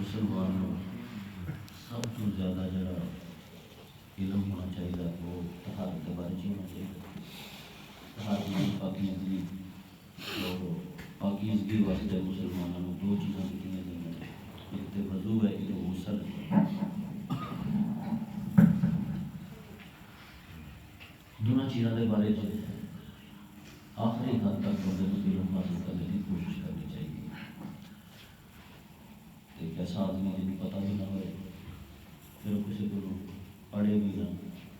مسلمانوں سب تو زیادہ جڑا علم ہونا چاہیے وہ طہارت کے بارے میں ہونا چاہیے. طہارت پاکیزگی اور پاکیزگی واسطے مسلمانوں دو چیزاں کی گئی ہیں، ایک تو وضو ہے ایک غسل ہے. دونوں چیزوں کے بارے میں آخری حد تک بندے کو علم حاصل کرنے کی کوشش کرنی چاہیے. ایک ایسا آدمی جنہیں پتہ بھی نہ ہوئے پھر وہ کسی کو پڑھے بھی نہ،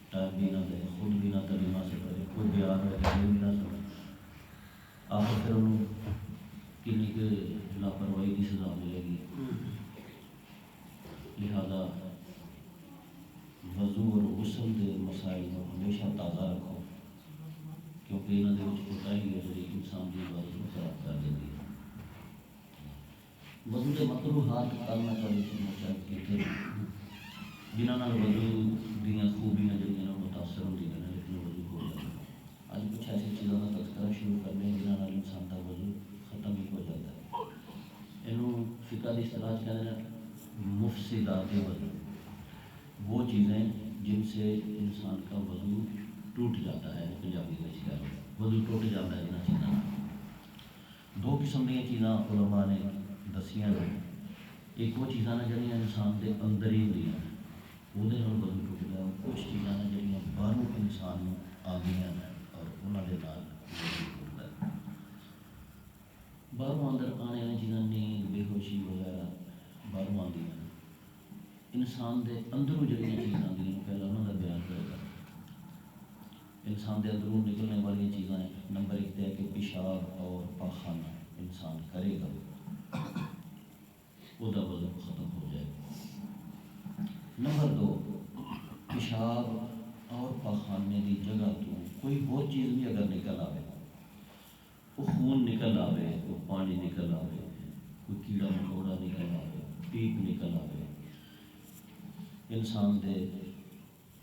ٹائم بھی نہ دے، خود بھی نہ تعلیم حاصل کرے، کوئی بیان ہوئے تعلیم بھی نہ سمجھے، آخر پھر انہوں کنی کے لاپرواہی کی سزا ملے گی. لہذا وضو اور غسل کے مسائل کو ہمیشہ تازہ رکھو، کیونکہ یہاں کے کوتاہی ہے جی انسان کی عبادت کو خراب کر دیتی ہے. وضو کے مکروہات کل میں چاہیے جنہوں نے وضو دیا خوبیاں جہاں متاثر ہوتی ہیں لیکن وضو ہو جاتا ہے. اج کچھ ایسی چیزوں کا تذکرہ شروع کرنے جنہوں انسان کا وضو ختم ہی ہو جاتا ہے. یہ فقہ کی اصطلاح کہتے ہیں مفسدات وضو، وہ چیزیں جن سے انسان کا وضو ٹوٹ جاتا ہے. پنجابی میں کہہ رہے وضو ٹوٹ جاتا ہے جنہیں چیزوں. دو قسم کی چیزاں علماء نے دسیاں نے. ایک وہ چیزاں نے جہاں انسان کے اندر ہی ہوئی ہیں وہ وضو ٹوٹتا ہے. کچھ چیزاں نے جہاں باہروں انسان آدی ہیں اور انہوں کے نال وضو ٹوٹتا ہے. باہروں اندر آنے والی چیزاں نیند بے ہوشی وغیرہ باہروں آدی ہیں. انسان کے اندروں جہاں چیزاں آدی ہیں پہلے انہوں کا بیان کرے گا. انسان کے اندروں نکلنے والی چیزاں نمبر ایک ہے کہ پیشاب اور پاخانہ انسان کرے گا وہ وضو ختم ہو جائے گا. نمبر دو، پیشاب اور پاخانے کی جگہ تو کوئی اور چیز بھی اگر نکل آئے، وہ خون نکل آئے، وہ پانی نکل آئے، کوئی کیڑا مکوڑا نکل آئے، پیپ نکل آئے، انسان دے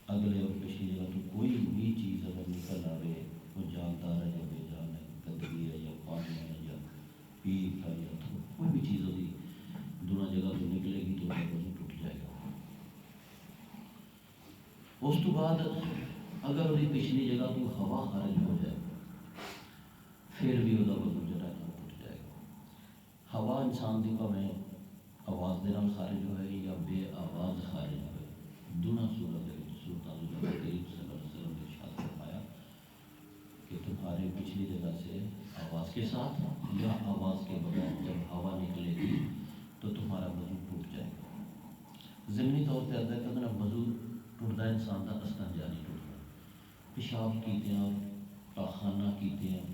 اگلے اور پچھلی جگہ تو کوئی بھی چیز اگر نکل آئے، وہ جاندار ہے یا بے جان ہے، گندگی ہے یا پانی ہے یا پیپ ہے یا کوئی بھی چیز ہوگی دونوں جگہ تو نکلے گی تو وضو ٹوٹ جائے گا. اس تو بعد اگر وہی پچھلی جگہ تو ہوا خارج ہو جائے پھر بھی وہ وضو جڑا ہے ٹوٹ جائے گا. ہوا انسان کی بھاویں آواز دے نال خارج ہوئے یا بے آواز خارج ہوئے، دونوں صورتوں کریم صلی اللہ علیہ وسلم نے ارشاد فرمایا کہ تمہارے پچھلی جگہ سے آواز کے ساتھ یا آواز کے بغیر جب ہوا نکلے گی تو تمہارا وضو ٹوٹ جائے گا. ضمنی طور پہ ادا کرنا وضو ٹوٹتا ہے انسان کا استنجا نہیں ٹوٹتا. پیشاب کیتے ہیں پاخانہ کیتے ہیں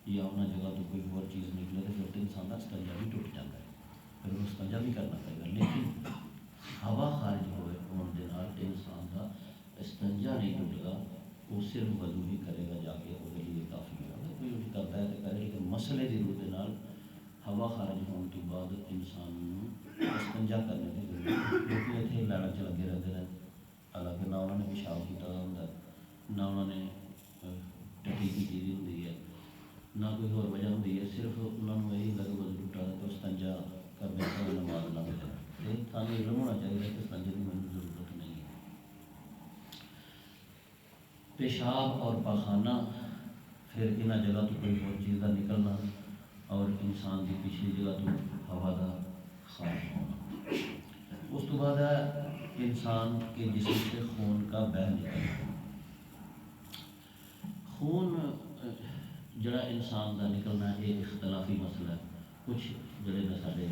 یا انہیں جگہ تو کوئی اور چیز نکلے تو پھر تو انسان کا استنجا بھی ٹوٹ جاتا ہے، پھر وہ استنجا بھی کرنا پڑے گا. لیکن ہوا خارج ہوئے ہونے کے نال انسان کا استنجا نہیں ٹوٹے گا، وہ صرف وضو ہی کرے گا جا کے وہ لیے کافی ہے. کوئی بھی کرتا ہے تو کرے لیکن مسئلے کی روح کے نال ہوا خارج ہونے کے بعد انسان استنجا کرنے کی ضرورت ہے. کیونکہ اتنے لڑ چ لگے رہتے ہیں، حالانکہ نہ انہوں نے پیشاب کیا ہوتا ہے نہ انہوں نے ٹٹی کی ہوتی ہے نہ کوئی اور وجہ ہوتی ہے، صرف انہوں نے یہی لگ وضو ٹوٹا ہے تو استنجا کرنے کا نماز نہ ملے. یہ سانوں علم ہونا چاہیے کہ استنجے کی مجھے ضرورت نہیں ہے. پیشاب اور پاخانہ پھر انہیں جگہ تو کوئی اور چیز کا نکلنا اور انسان کی پچھلی جگہ تو ہوا کا خارج ہونا. اس تو بعد ہے انسان کے جسم سے خون کا بہہ نکلنا. خون جڑا انسان کا نکلنا ایک اختلافی مسئلہ ہے. کچھ جڑے نے سارے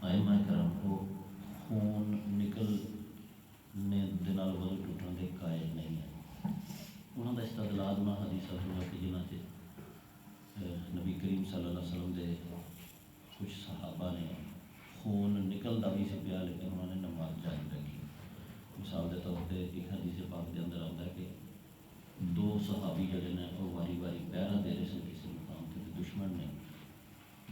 ائمہ کرام کو خون نکلنے دنال وضو ٹوٹنے کے قائل نہیں ہے. انہوں کا استدلال انہوں حدیث ہوا کہ جنہ سے نبی کریم صلی اللہ علیہ وسلم دے کچھ صحابہ نے خون نکلتا بھی سی پیا لیکن انہوں نے نماز جاری رکھی. مثال کے طور پہ ایک حدیث پاک کے اندر آتا ہے کہ دو صحابی جڑے نے وہ واری واری پہرا دے رہے سن کسی مقام پہ دشمن نے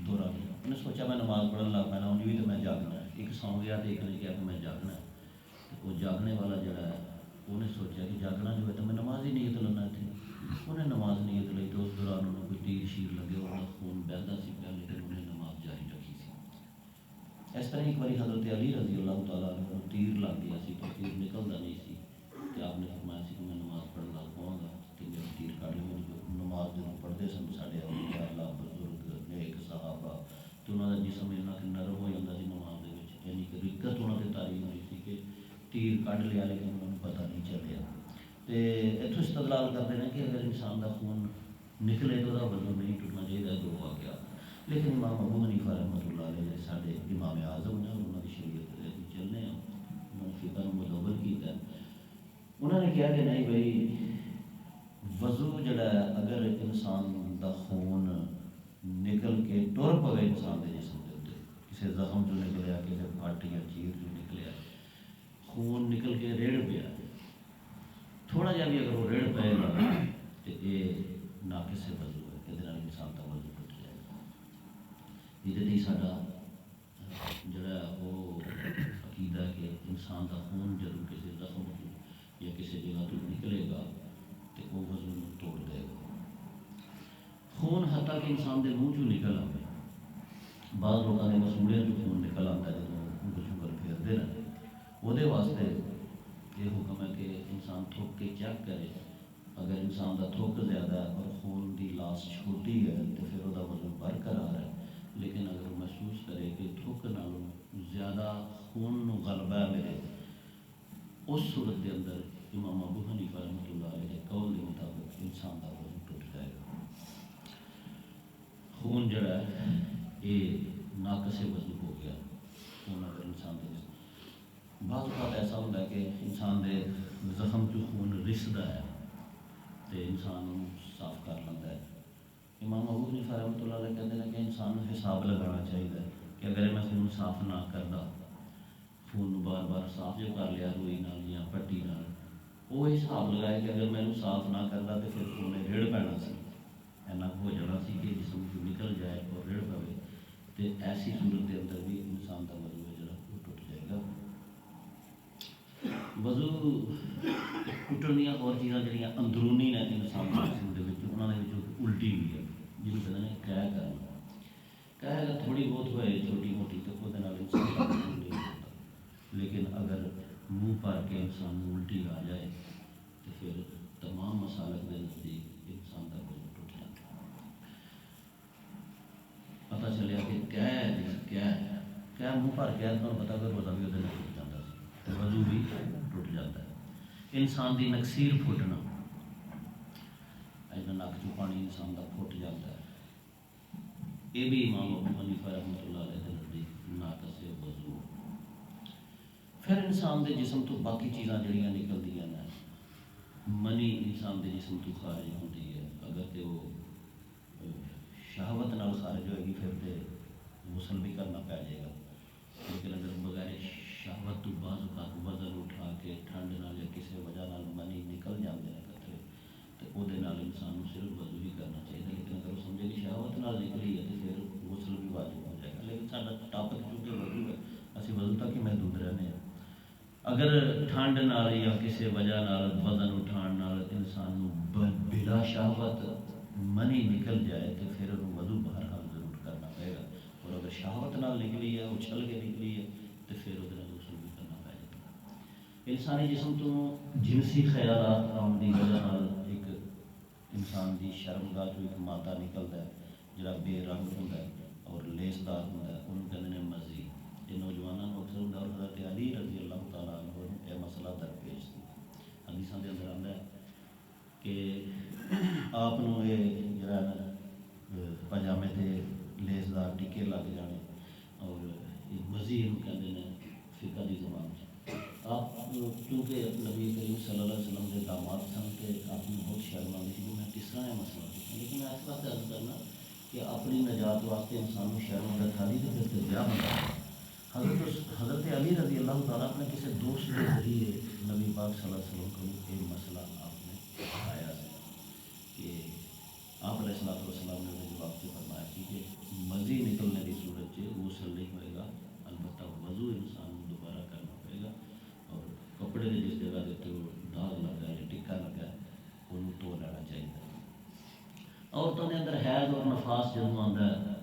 دورہ دیا. انہیں سوچا میں نماز پڑھنے لگ پہنا انہیں بھی تو میں جاگنا ہے. ایک سو گیا تو ایک نے کہا کہ میں جاگنا ہے. وہ جاگنے والا جڑا ہے انہیں سوچا کہ جاگنا جو ہے تو میں نماز ہی نیت لینا تھی. انہیں نماز نیت لی تو اس دوران انہوں کوئی تیر شیر لگے اور خون بہتا سی پیا لیکن انہیں نماز جاری رکھی سی. اس اس طرح ایک بار حضرت علی رضی اللہ تعالیٰ عنہ کو تیر لگ گیا سی، تو تیر نکلتا نہیں سی، کہ آپ نے فرمایا سی کہ میں نماز پڑھنے لگ پاؤں گا کہ میرا تیر کٹ لے۔ نماز جب پڑھتے سن سارے اولیاء اللہ بزرگ نیک صحابہ، تو انہوں کا جسم اتنا کہ نرم ہو جاتا سی نماز دے وچ، یعنی کہ رکت انہوں نے تعلیم ہوئی سی کہ تیر کٹ لیا لیکن انہوں نے پتہ نہیں چلیا۔ تو اتوں استدلال کرتے ہیں کہ اگر انسان کا خون نکلے تو وہ وضو نہیں ٹوٹنا چاہیے، دو آ گیا۔ لیکن امام ابو حنیفہ رحمۃ اللہ علیہ سارے امام اعظم نے انہوں کی شریعت چلنے ہیں، انہوں نے فقہ کو مدور کیا، انہوں نے کہا کہ نہیں بھائی وضو جڑا ہے اگر انسان دا خون نکل کے ٹر پوے انسان کے جسم کے اتنے، کسی زخم جو نکلیا، کسی پھٹ یا چیر جو نکلیا، خون نکل کے ریڑھ پیا، تھوڑا جہا بھی اگر وہ ریڑھ پائے گا تو یہ ناقص وضو ہے، یہ انسان کا وضو ٹوٹ جائے گا۔ یہ سارا جڑا وہ عقیدہ ہے کہ انسان کا خون جب کسی زخم یا کسی جگہ تو نکلے گا تو وہ وضو توڑ دے گا۔ خون حتیٰ کہ انسان کے منہ چوں نکل آئے، بعض لوگوں کے مسوڑیاں چوں خون نکل آتا ہے جب کچھ اوپر پھیرتے ہیں، وہ واسطے یہ حکم ہے کہ انسان تھوک کے چیک کرے، اگر انسان کا تھوک زیادہ ہے اور خون کی لاس چھوٹی ہے تو پھر وہ وزن برقرار ہے، لیکن اگر وہ محسوس کرے کہ تھوک نالوں زیادہ خون غلبہ ہے میرے، اس صورت کے اندر امام ابو حنیفہ رحمۃ اللہ علیہ کے قول کے مطابق انسان کا وزن ٹوٹ جائے گا۔ خون جڑا ہے یہ ناقص وضو ہو گیا، خون اگر انسان کے بعض اوقات ایسا ہوتا ہے کہ انسان دے زخم چ خون رسدا ہے تو انسان صاف کر لیتا ہے۔ امام ابو حنیفہ رحمۃ اللہ علیہ کہتے ہیں کہ انسان حساب لگانا چاہیے کہ اگر میں خون صاف نہ کرتا، خون بار بار صاف جو کر لیا روئی نال یا پٹی نال، وہ حساب لگائے کہ اگر میں صاف نہ کرتا تو پھر خون ریڑھ پینا سی، اینا ہو جانا سی کہ جسم کو نکل جائے اور ریڑھ پوے، تو ایسی صورت کے اندر بھی انسان کا وضو ہے جڑا وہ ٹوٹ جائے گا۔ وضو ٹوٹن دیا اور چیزاں جہاں اندرونی نے انسان کے جسم کے انہوں نے الٹی ہوئی ہے، جنوب کہتے ہیں کہہ کرنا، کہہ اگر تھوڑی بہت ہوئے چھوٹی موٹی تو وہ انسان کا وضو نہیں ہوتا، لیکن اگر منہ بھر کے انسان الٹی آ جائے تو پھر تمام مسالک کے نزدیک انسان کا وضو ٹوٹ جاتا ہے۔ پتہ چلیا کہ کیا منہ بھر کے تو پتا کہ روزہ بھی وہ ٹوٹ جاتا ہے، وضو بھی ٹوٹ جاتا ہے۔ انسان کی نکسیر پھٹنا، نک چ پانی انسان کا پھٹ جاتا ہے، یہ بھی امام ابو حنیفہ رحمۃ اللہ علیہ کے نزدیک ناقص وضو۔ پھر انسان کے جسم تو باقی چیزاں جڑیاں نکلدیاں ہیں، منی انسان کے جسم تو خارج ہوتی ہے، اگر کہ وہ شہوت نال خارج ہوئے گی پھر تو غسل بھی کرنا پی جائے گا، لیکن اگر بغیر شہوت تو بعض اوقات وزن اٹھا کے ٹھنڈ نال یا کسی وجہ نال منی نکل جاتے ہیں قطرے، تو وہ انسان کو صرف وضو ہی کرنا چاہیے، لیکن اگر وہ سمجھے کہ شہوت نال نکلی ہے تو پھر غسل بھی واجب ہو جائے گا۔ لیکن سارا ٹاپک چونکہ وضو ہے، اسی وضو تک ہی محدود رہنے ہیں۔ اگر ٹھنڈ نال یا کسی وجہ نال وزن اٹھان نال انسان بلا شہوت منی نکل جائے تو پھر انہوں وضو بہرحال ضرور کرنا پڑے گا، اور اگر شہوت نال نکلی ہے اچھل کے نکلی ہے تو پھر وہ غسل بھی کرنا پڑے گا۔ انسانی جسم تو جنسی خیالات آن کی وجہ نال ایک انسان کی شرمگاہ جو ایک مادہ نکلتا ہے جڑا بے رنگ ہوتا ہے اور لیسدار ہوتا ہے، انہوں کہتے ہیں مزی۔ یہ نوجوانوں کو اکثر ہوتا ہے، اور حضرت علی رضی اللہ تعالیٰ عنہ یہ مسئلہ درپیش تھی۔ حدیثاں کے اندر آتا ہے کہ آپ یہ جڑا پاجامے تے لیسدار ٹکے لگ جانے، اور مزی کہتے ہیں فقہ کی زبان سے۔ آپ کیونکہ نبی کریم صلی اللہ علیہ وسلم کے داماد سن کے آپ نے بہت شرم آئی تھی کہ میں کس طرح یہ مسئلہ پوچھوں، لیکن میں اس بات عرض کرنا کہ اپنی نجات واسطے انسان کو شرم رکھا دی تو پھر تو بیاہ بنتا۔ حضرت علی رضی اللہ تعالیٰ اپنے کسی دوست کے ذریعے نبی پاک صلی اللہ علیہ وسلم کو یہ مسئلہ آپ نے بتایا ہے کہ آپ علیہ السلام نے جواب سے فرمایا کہ مزی نکلنے کی صورت سے غسل نہیں ہوئے گا، البتہ وضو انسان کو دوبارہ کرنا پڑے گا، اور کپڑے کے جس جگہ دیتے وہ داغ لگا ہے ٹکا لگا ہے انہوں دھو لینا چاہیے۔ عورتوں کے اندر حیض اور نفاس جدوں آتا ہے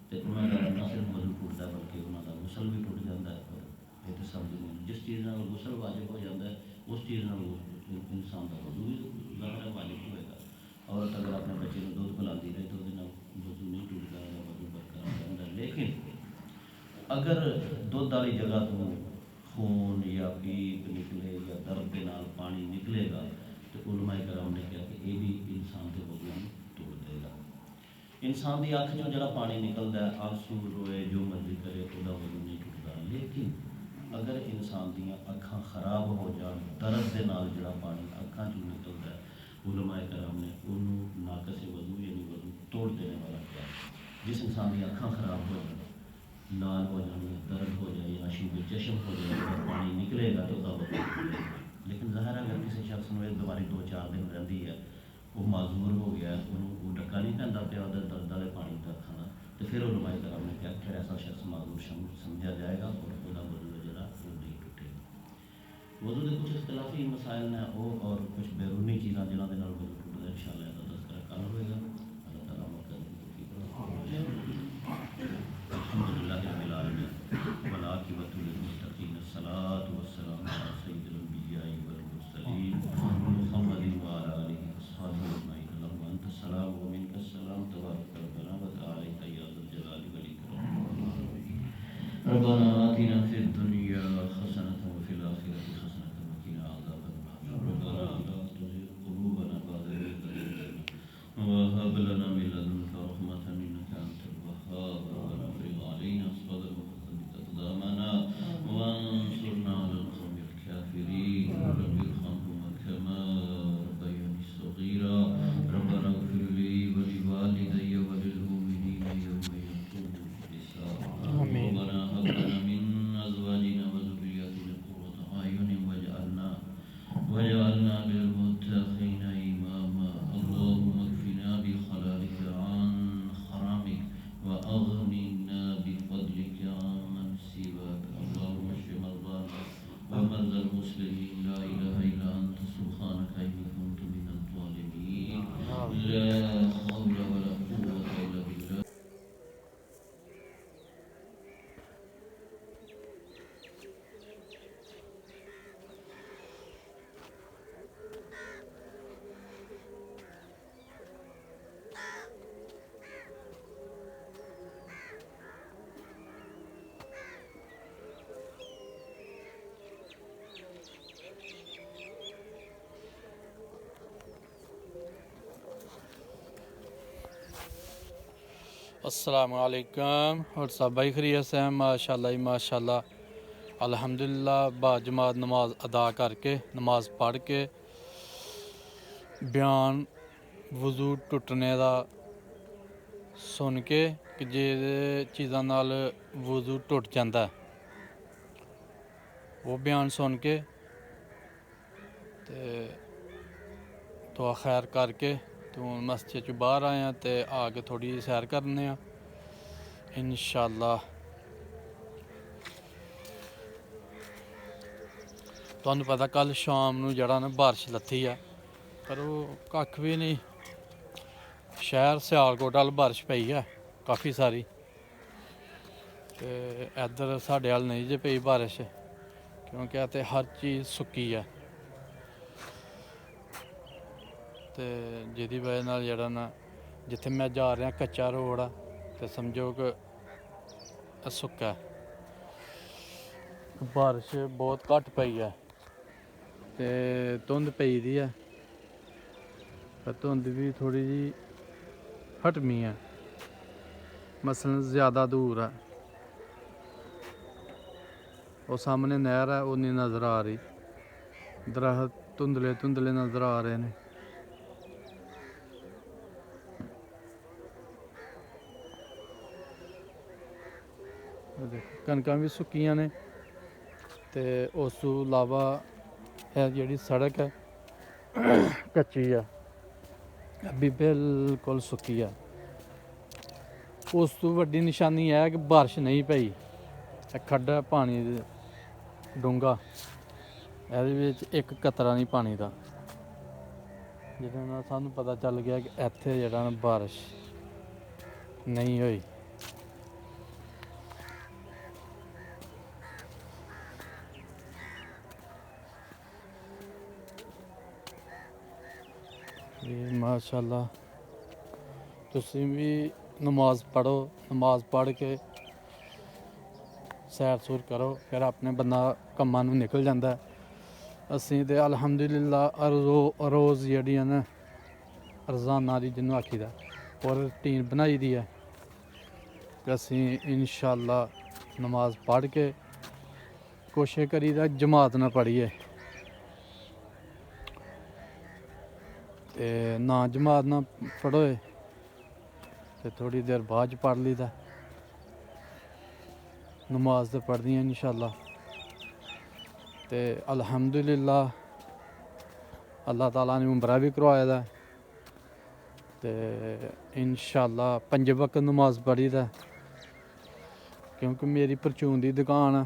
تو انہوں کا نہ صرف وضو ٹوٹتا ہے بلکہ انہوں کا غسل بھی ٹوٹ جاتا ہے. اور یہ تو سمجھ نہیں جس چیز نال غسل واجب ہو جاتا ہے اس چیز نال انسان کا وضو بھی ظاہر ہے واجب ہوئے گا. عورت اگر اپنے بچے کو دودھ پلاتی رہے تو وہ وضو نہیں ٹوٹتا ہے, وضو برقرار رہتا ہے. لیکن اگر دودھ والی جگہ تو خون یا پیپ نکلے یا درد کے نال پانی نکلے گا تو علماء کرام نے کہا کہ یہ بھی انسان کے وضو کو توڑ دے گا. انسان کی اکھ چوں جڑا پانی نکلتا ہے آنسو روئے جو مرضی کرے وہ وضو نہیں ٹوٹتا. لیکن اگر انسان دیا اکھاں خراب ہو جان درد کے نال جڑا پانی اکھاں چوں نکلتا ہے علماء کرام نے انہوں ناقص وضو یعنی وضو توڑ دینے والا کیا. جس انسان کی اکھاں خراب ہو جائیں لال ہو جائیں درد ہو جائے یا آشوب چشم ہو جائے اور پانی نکلے گا تو وضو ٹوٹے گا. لیکن ظاہر ہے اگر کسی شخص میں بیماری 2-4 دن رہتی ہے وہ معذور ہو گیا انہوں وہ ڈکا نہیں پہنتا پیا درد والے پانی کا کھانا تو پھر علماء کرام نے کیا پھر ایسا شخص معذور سمجھا جائے گا اور وہ وضو جڑا وہ نہیں ٹوٹے گا. وضو کے کچھ اختلافی مسائل ہیں وہ اور کچھ بیرونی چیزاں جنہوں کے وضو ٹوٹتا ہے انشاءاللہ کا تذکرہ کل ہوئے گا. اللہ تعالیٰ الحمدللہ رب العالمین والعاقبۃ للمتقین الصلاۃ والسلام علی سید الانبیاء والمرسلین محمد وعلی آلہ وصحبہ اجمعین. اللہم انت السلام ومنک السلام تبارک ربنا وتعالی یا ذا الجلال والاکرام. ربنا آتنا فی الدنیا حسنۃ وفی الآخرۃ حسنۃ وقنا عذاب النار. ربنا لا تزغ قلوبنا بعد إذ هديتنا وهب لنا من لدنك رحمة إنك أنت الوهاب. ربنا افرغ علينا صبرا وثبت أقدامنا وانصرنا على القوم الكافرين. رب ارحمهما كما ربياني صغيرا. ربنا اغفر لي ولوالدي وللمؤمنين يوم يقوم الحساب. ربنا هب لنا من أزواجنا وذرياتنا قرة أعين واجعلنا للمتقين إماما. اللهم اكفنا بحلالك عن حرامك وأغننا بفضلك عمن سواك. اللهم اشف مرضانا ومرضى المسلمين. لا إله إلا أنت سبحانك إني كنت من الظالمين. لا حول ولا قوة إلا بالله. السلام علیکم. اور سب بھائی خیریت سے ہیں؟ ماشاءاللہ ہی ماشاءاللہ الحمدللہ. با جماعت نماز ادا کر کے نماز پڑھ کے بیان وضو ٹوٹنے دا سن کے کہ جے چیزاں نال وضو ٹوٹ جاندہ ہے وہ بیان سن کے تے دعا خیر کر کے تو مسجد چ باہر آئے ہیں تے آ کے تھوڑی سیر کرنے ہیں انشاءاللہ. تمہیں پتا کل شام نو جڑا نا بارش لتھی ہے پر وہ کھ بھی نہیں. شہر سیالکوٹ وال بارش پئی ہے کافی ساری تے ادھر ساڈے وال نہیں جے پئی بارش کیونکہ اتنے ہر چیز سکی ہے تے جدی وجہ نال جڑا نا جتھے میں جا رہا کچا روڈ آ تے سمجھو کہ سکا ہے. بارش بہت گھٹ پئی ہے تے دھند پئی دی ہے پر دھند بھی تھوڑی جی ہٹمی ہے. مثلاً زیادہ دور ہے وہ سامنے نہر ہے وہ نہیں نظر آ رہی. درخت دھندلے دھندلے نظر آ رہے ہیں. کنکاں بھی سکیاں نے تے اس تو علاوہ جیڑی سڑک ہے کچی ہے ابھی بالکل سکی ہے. اس تو وڈی نشانی ہے کہ بارش نہیں پئی. کھڈا پانی ڈونگا یہ ایک قطرہ نہیں پانی کا جہاں سانوں پتہ چل گیا کہ ایتھے جڑا نا بارش نہیں ہوئی. ਵੀ ਮਾਸ਼ਾਅੱਲਾ ਤੁਸੀਂ ਵੀ ਨਮਾਜ਼ ਪੜ੍ਹੋ, ਨਮਾਜ਼ ਪੜ੍ਹ ਕੇ ਸੈਰ ਸੂਰ ਕਰੋ, ਫਿਰ ਆਪਣੇ ਬੰਦਾ ਕੰਮਾਂ ਨੂੰ ਨਿਕਲ ਜਾਂਦਾ। ਅਸੀਂ ਤੇ ਅਲਹਮਦੁਲਿਲਾ ਰੋਜ਼ ਜਿਹੜੀਆਂ ਨਾ ਰੋਜ਼ਾਨਾ ਦੀ ਜਿਹਨੂੰ ਆਖੀਦਾ ਔਰ ਰੂਟੀਨ ਬਣਾਈ ਦੀ ਹੈ ਕਿ ਅਸੀਂ ਇਨਸ਼ਾਅੱਲਾ ਨਮਾਜ਼ ਪੜ੍ਹ ਕੇ ਕੋਸ਼ਿਸ਼ ਕਰੀਦਾ ਜਮਾਤ ਨਾਲ ਪੜ੍ਹੀਏ, ਤੇ ਨਾ ਜਮਾਤ ਨਾਲ ਪੜ੍ਹੋਏ ਤੇ ਥੋੜ੍ਹੀ ਦੇਰ ਬਾਅਦ 'ਚ ਪੜ੍ਹ ਲਈਦਾ। ਨਮਾਜ਼ ਤੇ ਪੜ੍ਹਨੀ ਹੈ ਇਨਸ਼ਾਅੱਲਾ। ਤੇ ਅਲਹਮਦੁਲਿਲਾ ਅੱਲਾਹ ਤਾਲਾ ਨੇ ਉਮਰਾ ਵੀ ਕਰਵਾਇਆ ਦਾ, ਤੇ ਇਨਸ਼ਾਅੱਲਾ 5 ਵਕਤ ਨਮਾਜ਼ ਪੜ੍ਹੀ ਦਾ। ਕਿਉਂਕਿ ਮੇਰੀ ਪਰਚੂਨ ਦੀ ਦੁਕਾਨ ਆ,